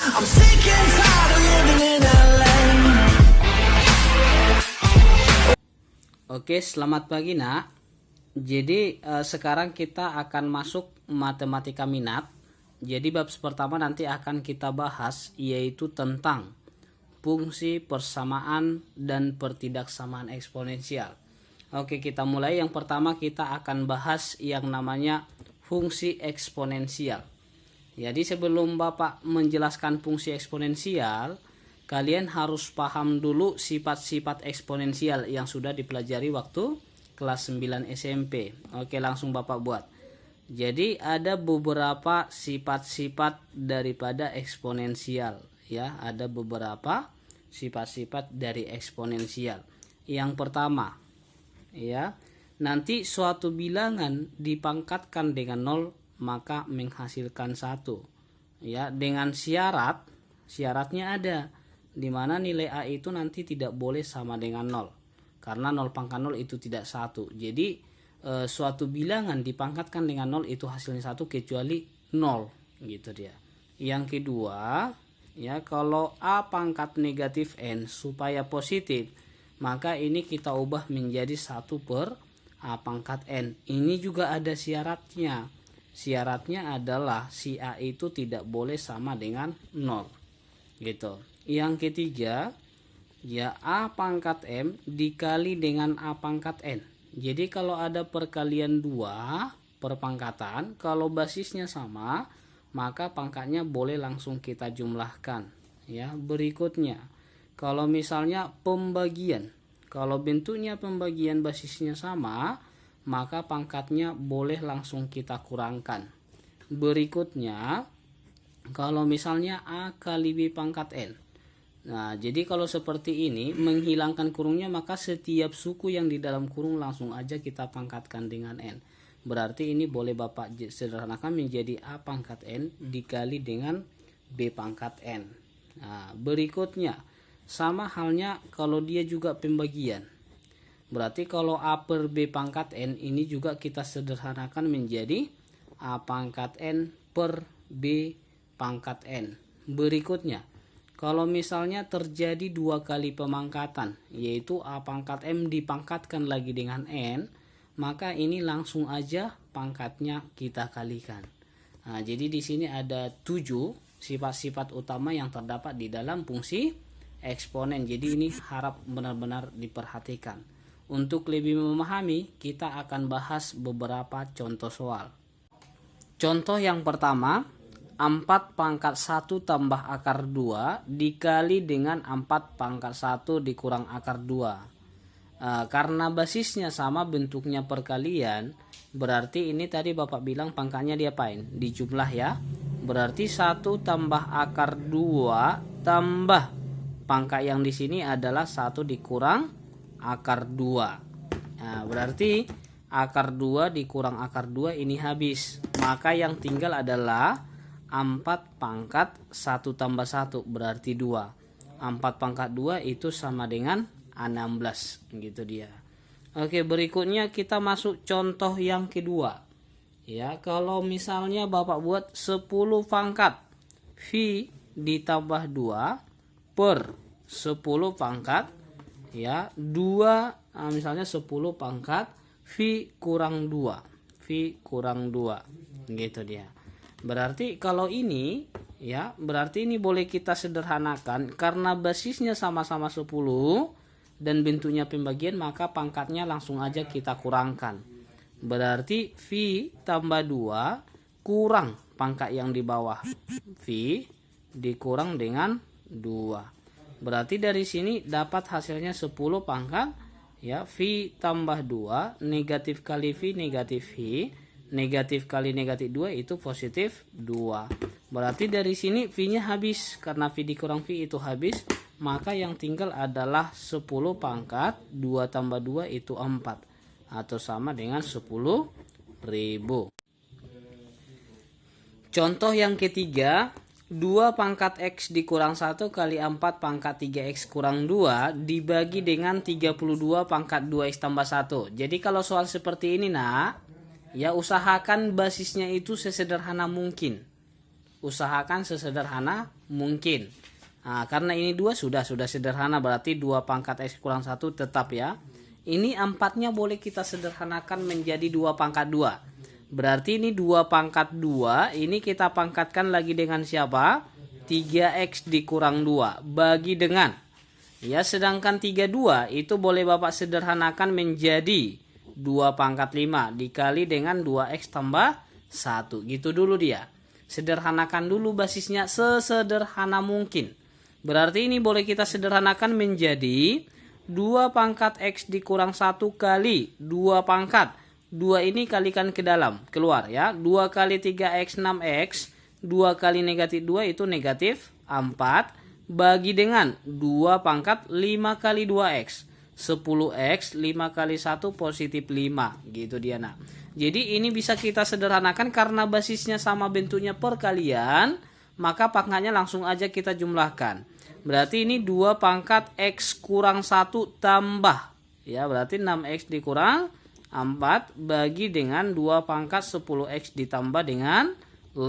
I'm sick and tired of living in LA. Oke, selamat pagi nak. Jadi sekarang kita akan masuk matematika minat. Jadi bab pertama nanti akan kita bahas yaitu tentang fungsi, persamaan, dan pertidaksamaan eksponensial. Oke, kita mulai. Yang pertama kita akan bahas yang namanya fungsi eksponensial. Jadi sebelum Bapak menjelaskan fungsi eksponensial, kalian harus paham dulu sifat-sifat eksponensial yang sudah dipelajari waktu kelas 9 SMP. Oke, langsung Bapak buat. Jadi ada beberapa sifat-sifat daripada eksponensial, ya, ada beberapa sifat-sifat dari eksponensial. Yang pertama, ya, nanti suatu bilangan dipangkatkan dengan 0 maka menghasilkan 1. Ya, dengan syaratnya ada di mana nilai A itu nanti tidak boleh sama dengan 0. Karena 0 pangkat 0 itu tidak 1. Jadi suatu bilangan dipangkatkan dengan 0 itu hasilnya 1 kecuali 0, gitu dia. Yang kedua, ya, kalau A pangkat negatif N supaya positif, maka ini kita ubah menjadi 1 per A pangkat N. Ini juga ada syaratnya. Syaratnya adalah si A itu tidak boleh sama dengan 0, gitu. Yang ketiga, ya, A pangkat M dikali dengan A pangkat N. Jadi kalau ada perkalian 2 perpangkatan, kalau basisnya sama, maka pangkatnya boleh langsung kita jumlahkan. Ya, berikutnya, kalau misalnya pembagian, kalau bentuknya pembagian basisnya sama, maka pangkatnya boleh langsung kita kurangkan. Berikutnya, kalau misalnya A kali B pangkat N. Nah, jadi kalau seperti ini, menghilangkan kurungnya, maka setiap suku yang di dalam kurung langsung aja kita pangkatkan dengan N. Berarti ini boleh Bapak sederhanakan menjadi A pangkat N dikali dengan B pangkat N. Nah, berikutnya, sama halnya kalau dia juga pembagian. Berarti kalau A per B pangkat N ini juga kita sederhanakan menjadi A pangkat N per B pangkat N. Berikutnya, kalau misalnya terjadi 2 kali pemangkatan, yaitu A pangkat M dipangkatkan lagi dengan N, maka ini langsung aja pangkatnya kita kalikan. Nah, jadi di sini ada 7 sifat-sifat utama yang terdapat di dalam fungsi eksponen. Jadi ini harap benar-benar diperhatikan. Untuk lebih memahami, kita akan bahas beberapa contoh soal. Contoh yang pertama, 4 pangkat 1 tambah akar 2 dikali dengan 4 pangkat 1 dikurang akar 2. Karena basisnya sama, bentuknya perkalian, berarti ini tadi Bapak bilang pangkatnya diapain? Dijumlah, ya. Berarti 1 tambah akar 2 tambah pangkat yang di sini adalah 1 dikurang akar 2. Nah, berarti akar 2 dikurang akar 2 ini habis. Maka yang tinggal adalah 4 pangkat 1 tambah 1 berarti 2. 4 pangkat 2 itu sama dengan 16, gitu dia. Oke, berikutnya kita masuk contoh yang kedua. Ya, kalau misalnya Bapak buat 10 pangkat V ditambah 2 per 10 pangkat, ya, 2, misalnya 10 pangkat V kurang 2. V kurang 2, gitu dia. Berarti kalau ini, ya, berarti ini boleh kita sederhanakan karena basisnya sama-sama 10 dan bentuknya pembagian, maka pangkatnya langsung aja kita kurangkan. Berarti V tambah 2 kurang pangkat yang di bawah. V dikurang dengan 2. Berarti dari sini dapat hasilnya 10 pangkat, ya, V tambah 2, negatif kali V negatif V. Negatif kali negatif 2 itu positif 2. Berarti dari sini V-nya habis. Karena V dikurang V itu habis. Maka yang tinggal adalah 10 pangkat 2 tambah 2 itu 4. Atau sama dengan 10.000. Contoh yang ketiga, 2 pangkat X dikurang 1 kali 4 pangkat 3X kurang 2 dibagi dengan 32 pangkat 2X tambah 1. Jadi kalau soal seperti ini, nak, ya, usahakan basisnya itu sesederhana mungkin. usahakan sesederhana mungkin. Nah, karena ini 2 sudah sederhana, berarti 2 pangkat X kurang 1 tetap ya. Ini 4-nya boleh kita sederhanakan menjadi 2 pangkat 2. Berarti ini 2 pangkat 2, ini kita pangkatkan lagi dengan siapa? 3X dikurang 2 bagi dengan, ya, sedangkan 32 itu boleh Bapak sederhanakan menjadi 2 pangkat 5 dikali dengan 2X tambah 1. Gitu dulu dia. Sederhanakan dulu basisnya sesederhana mungkin. Berarti ini boleh kita sederhanakan menjadi 2 pangkat X dikurang 1 kali 2 pangkat. 2 ini kalikan ke dalam, keluar ya. 2 kali 3X 6X. 2 kali negatif 2 itu negatif 4. Bagi dengan 2 pangkat 5 kali 2X. 10X 5 kali 1 positif 5. Gitu dia nak. Jadi ini bisa kita sederhanakan karena basisnya sama bentuknya perkalian. Maka pangkatnya langsung aja kita jumlahkan. Berarti ini 2 pangkat X kurang 1 tambah. Ya berarti 6X dikurang 4 bagi dengan 2 pangkat 10X ditambah dengan 5.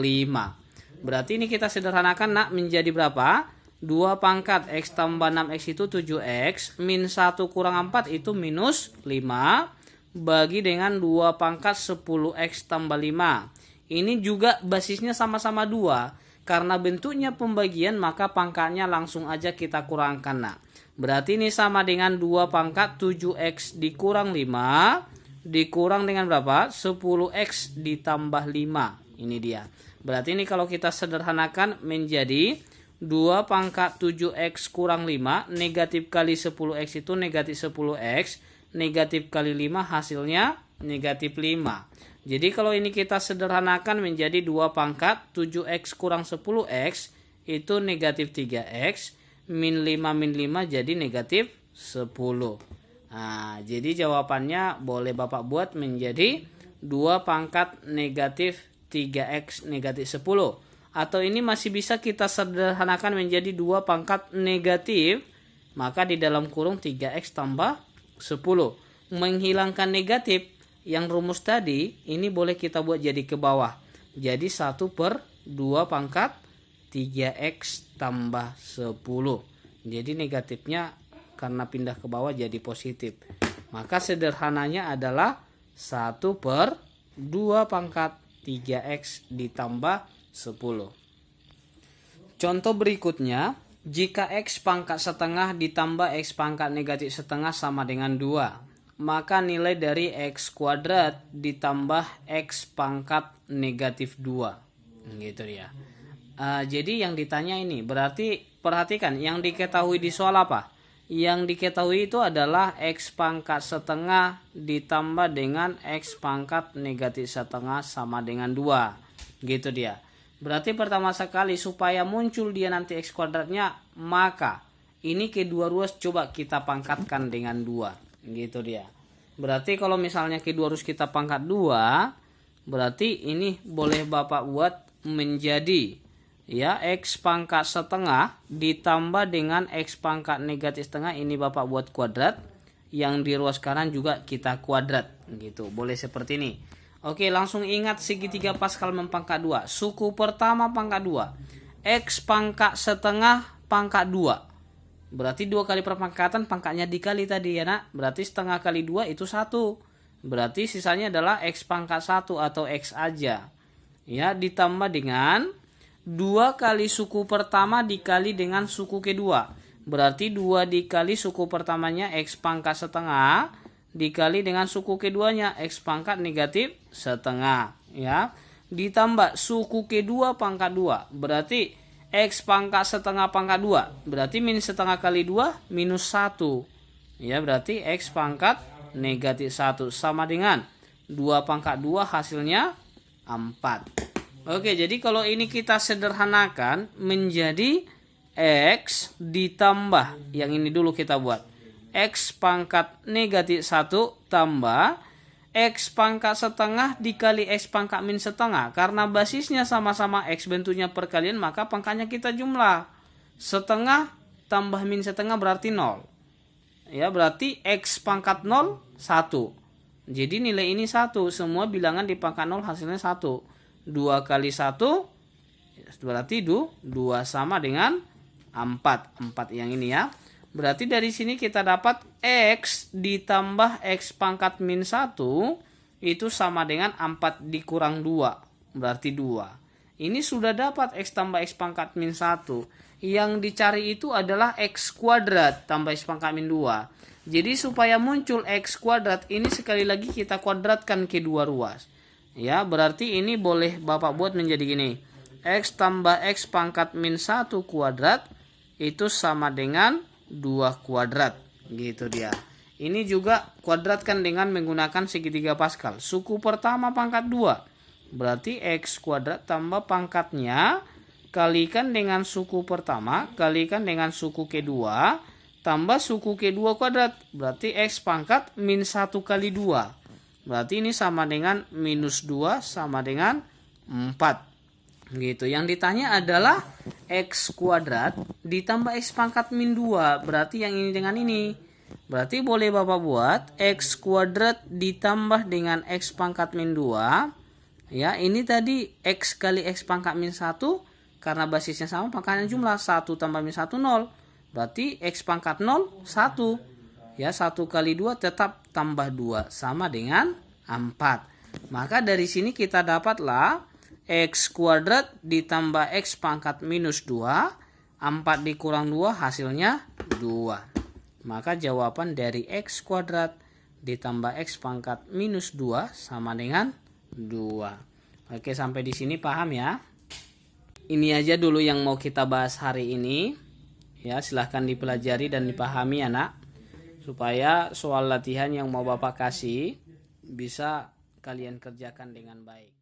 Berarti ini kita sederhanakan nak menjadi berapa? 2 pangkat X tambah 6X itu 7X. Min 1 kurang 4 itu minus 5. Bagi dengan 2 pangkat 10X tambah 5. Ini juga basisnya sama-sama 2. Karena bentuknya pembagian maka pangkatnya langsung aja kita kurangkan nak. Berarti ini sama dengan 2 pangkat 7X dikurang 5. Dikurang dengan berapa? 10X ditambah 5. Ini dia. Berarti ini kalau kita sederhanakan menjadi 2 pangkat 7X kurang 5. Negatif kali 10X itu negatif 10X. Negatif kali 5 hasilnya negatif 5. Jadi kalau ini kita sederhanakan menjadi 2 pangkat 7X kurang 10X. Itu negatif 3X. Min 5 min 5 jadi negatif 10. Nah, jadi jawabannya boleh Bapak buat menjadi 2 pangkat negatif 3X negatif 10. Atau ini masih bisa kita sederhanakan menjadi 2 pangkat negatif. Maka di dalam kurung 3X tambah 10. Menghilangkan negatif yang rumus tadi. Ini boleh kita buat jadi ke bawah. Jadi 1/2 pangkat 3X tambah 10. Jadi negatifnya karena pindah ke bawah jadi positif. Maka sederhananya adalah 1/2 pangkat 3X ditambah 10. Contoh berikutnya, jika X pangkat setengah ditambah X pangkat negatif setengah sama dengan 2, maka nilai dari X kuadrat ditambah X pangkat negatif 2. Gitu ya. Jadi yang ditanya ini, berarti perhatikan yang diketahui di soal apa? Yang diketahui itu adalah X pangkat setengah ditambah dengan X pangkat negatif setengah sama dengan 2. Gitu dia. Berarti pertama sekali supaya muncul dia nanti X kuadratnya, maka ini kedua ruas coba kita pangkatkan dengan 2. Gitu dia. Berarti kalau misalnya kedua ruas kita pangkat 2, berarti ini boleh Bapak buat menjadi ya X pangkat setengah ditambah dengan X pangkat negatif setengah. Ini Bapak buat kuadrat. Yang di ruas kanan juga kita kuadrat. Gitu. Boleh seperti ini. Oke, langsung ingat segitiga Pascal mempangkat 2. Suku pertama pangkat 2. X pangkat setengah pangkat 2. Berarti 2 kali perpangkatan pangkatnya dikali tadi ya nak. Berarti setengah kali 2 itu 1. Berarti sisanya adalah X pangkat 1 atau X aja. Ya, ditambah dengan 2 kali suku pertama dikali dengan suku kedua. Berarti 2 dikali suku pertamanya X pangkat setengah dikali dengan suku keduanya X pangkat negatif setengah. Ya. Ditambah suku kedua pangkat 2. Berarti X pangkat setengah pangkat 2. Berarti min setengah kali 2 minus 1. Ya, berarti X pangkat negatif 1 sama dengan 2 pangkat 2 hasilnya 4. Oke, jadi kalau ini kita sederhanakan menjadi X ditambah, yang ini dulu kita buat, X pangkat negatif 1 tambah X pangkat setengah dikali X pangkat min setengah. Karena basisnya sama-sama X bentuknya perkalian, maka pangkatnya kita jumlah. Setengah tambah min setengah berarti 0. Ya, berarti X pangkat 0, 1. Jadi nilai ini 1. Semua bilangan di pangkat 0 hasilnya 1. 2 kali 1 Berarti 2 sama dengan 4. 4 yang ini ya. Berarti dari sini kita dapat X ditambah X pangkat min 1 itu sama dengan 4 dikurang 2. Berarti 2. Ini sudah dapat X tambah X pangkat min 1. Yang dicari itu adalah X kuadrat tambah X pangkat min 2. Jadi supaya muncul X kuadrat ini sekali lagi kita kuadratkan ke 2 ruas. Ya, berarti ini boleh Bapak buat menjadi gini. X tambah X pangkat min 1 kuadrat itu sama dengan 2 kuadrat. Gitu dia. Ini juga kuadratkan dengan menggunakan segitiga Pascal. Suku pertama pangkat 2. Berarti X kuadrat tambah pangkatnya kalikan dengan suku pertama kalikan dengan suku kedua tambah suku kedua kuadrat. Berarti X pangkat min 1 kali 2. Berarti ini sama dengan minus 2 sama dengan 4. Gitu. Yang ditanya adalah X kuadrat ditambah X pangkat min 2. Berarti yang ini dengan ini. Berarti boleh Bapak buat X kuadrat ditambah dengan X pangkat min 2. Ya, ini tadi X kali X pangkat min 1. Karena basisnya sama pangkatnya jumlah. 1 tambah min 1 0. Berarti X pangkat 0, 1. Ya, 1 kali 2 tetap tambah 2. Sama dengan 4. Maka dari sini kita dapatlah X kuadrat ditambah X pangkat minus 2. 4 dikurang 2 hasilnya 2. Maka jawaban dari X kuadrat ditambah X pangkat minus 2 sama dengan 2. Oke, sampai di sini paham ya? Ini aja dulu yang mau kita bahas hari ini. Ya, silahkan dipelajari dan dipahami anak, supaya soal latihan yang mau Bapak kasih bisa kalian kerjakan dengan baik.